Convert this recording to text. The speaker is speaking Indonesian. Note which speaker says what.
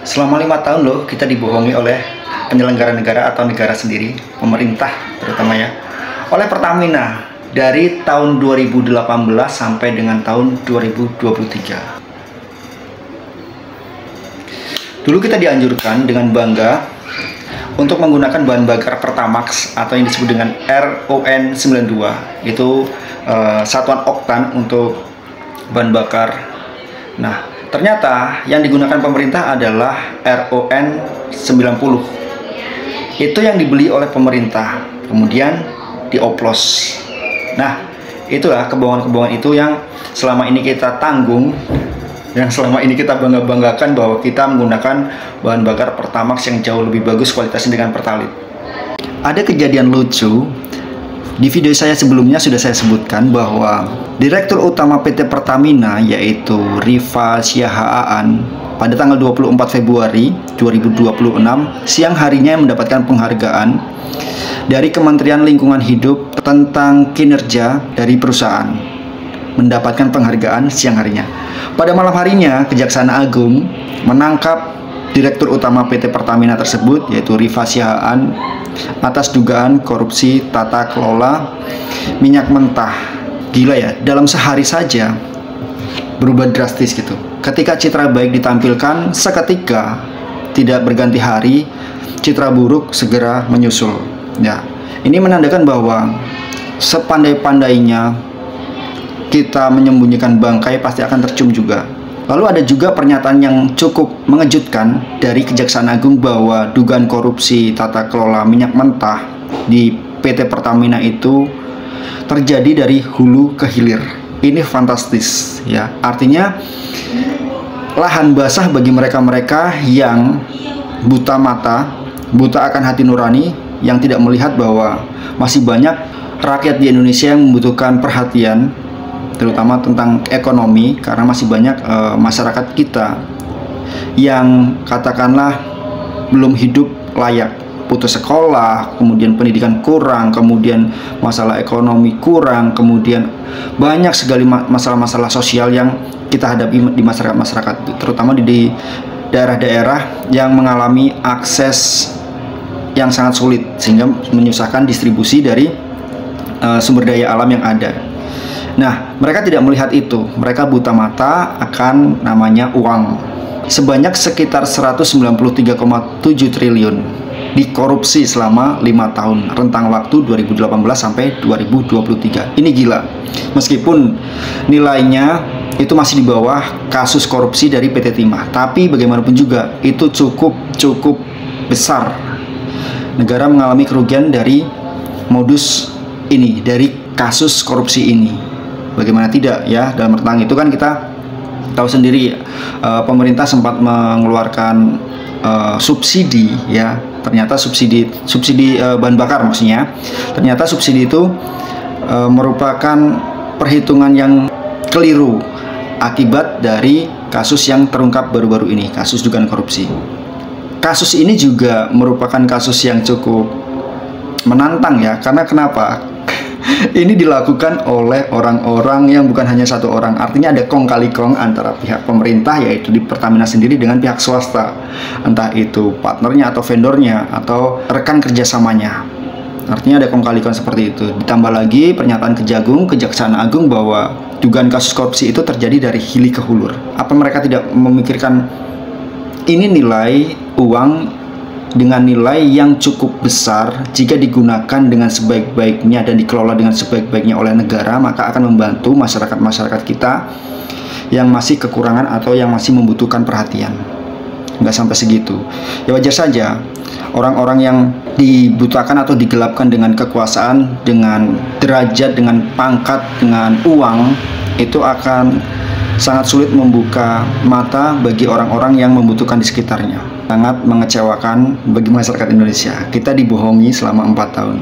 Speaker 1: Selama 5 tahun loh kita dibohongi oleh penyelenggara negara atau negara sendiri, pemerintah terutama ya, oleh Pertamina dari tahun 2018 sampai dengan tahun 2023. Dulu kita dianjurkan dengan bangga untuk menggunakan bahan bakar Pertamax atau yang disebut dengan RON 92. Itu satuan oktan untuk bahan bakar. Nah, ternyata yang digunakan pemerintah adalah RON 90. Itu yang dibeli oleh pemerintah, kemudian dioplos. Nah, itulah kebohongan-kebohongan itu yang selama ini kita tanggung, yang selama ini kita bangga-banggakan bahwa kita menggunakan bahan bakar Pertamax yang jauh lebih bagus kualitasnya dengan Pertalite. Ada kejadian lucu. Di video saya sebelumnya sudah saya sebutkan bahwa Direktur Utama PT Pertamina yaitu Rifa Siahaan pada tanggal 24 Februari 2026 siang harinya mendapatkan penghargaan dari Kementerian Lingkungan Hidup tentang kinerja dari perusahaan. Mendapatkan penghargaan siang harinya. Pada malam harinya Kejaksaan Agung menangkap Direktur Utama PT Pertamina tersebut yaitu Rifa Siahaan atas dugaan korupsi tata kelola minyak mentah. Gila ya, dalam sehari saja berubah drastis gitu. Ketika citra baik ditampilkan, seketika tidak berganti hari, citra buruk segera menyusul. Ya, ini menandakan bahwa sepandai-pandainya kita menyembunyikan bangkai pasti akan tercium juga. Lalu ada juga pernyataan yang cukup mengejutkan dari Kejaksaan Agung bahwa dugaan korupsi tata kelola minyak mentah di PT Pertamina itu terjadi dari hulu ke hilir. Ini fantastis ya. Artinya lahan basah bagi mereka-mereka yang buta mata, buta akan hati nurani, yang tidak melihat bahwa masih banyak rakyat di Indonesia yang membutuhkan perhatian, terutama tentang ekonomi, karena masih banyak masyarakat kita yang katakanlah belum hidup layak, putus sekolah, kemudian pendidikan kurang, kemudian masalah ekonomi kurang, kemudian banyak sekali masalah-masalah sosial yang kita hadapi di masyarakat, terutama di daerah-daerah yang mengalami akses yang sangat sulit sehingga menyusahkan distribusi dari sumber daya alam yang ada. Nah, mereka tidak melihat itu. Mereka buta mata akan namanya uang. Sebanyak sekitar 193,7 triliun dikorupsi selama 5 tahun, rentang waktu 2018 sampai 2023. Ini gila. Meskipun nilainya itu masih di bawah kasus korupsi dari PT Timah, tapi bagaimanapun juga itu cukup besar. Negara mengalami kerugian dari modus ini, dari kasus korupsi ini. Bagaimana tidak ya, dalam rentang itu kan kita tahu sendiri pemerintah sempat mengeluarkan subsidi ya. Ternyata subsidi bahan bakar maksudnya. Ternyata subsidi itu merupakan perhitungan yang keliru akibat dari kasus yang terungkap baru-baru ini, kasus dugaan korupsi. Kasus ini juga merupakan kasus yang cukup menantang ya, karena kenapa? Ini dilakukan oleh orang-orang yang bukan hanya satu orang. Artinya ada kong kali kong antara pihak pemerintah yaitu di Pertamina sendiri dengan pihak swasta, entah itu partnernya atau vendornya atau rekan kerjasamanya. Artinya ada kong kali kong seperti itu. Ditambah lagi pernyataan Kejaksaan Agung bahwa dugaan kasus korupsi itu terjadi dari hili ke hulur. Apa mereka tidak memikirkan ini nilai uang dengan nilai yang cukup besar jika digunakan dengan sebaik-baiknya dan dikelola dengan sebaik-baiknya oleh negara, maka akan membantu masyarakat-masyarakat kita yang masih kekurangan atau yang masih membutuhkan perhatian. Nggak sampai segitu. Ya wajar saja orang-orang yang dibutakan atau digelapkan dengan kekuasaan, dengan derajat, dengan pangkat, dengan uang, itu akan sangat sulit membuka mata bagi orang-orang yang membutuhkan di sekitarnya. Sangat mengecewakan bagi masyarakat Indonesia. Kita dibohongi selama 4 tahun.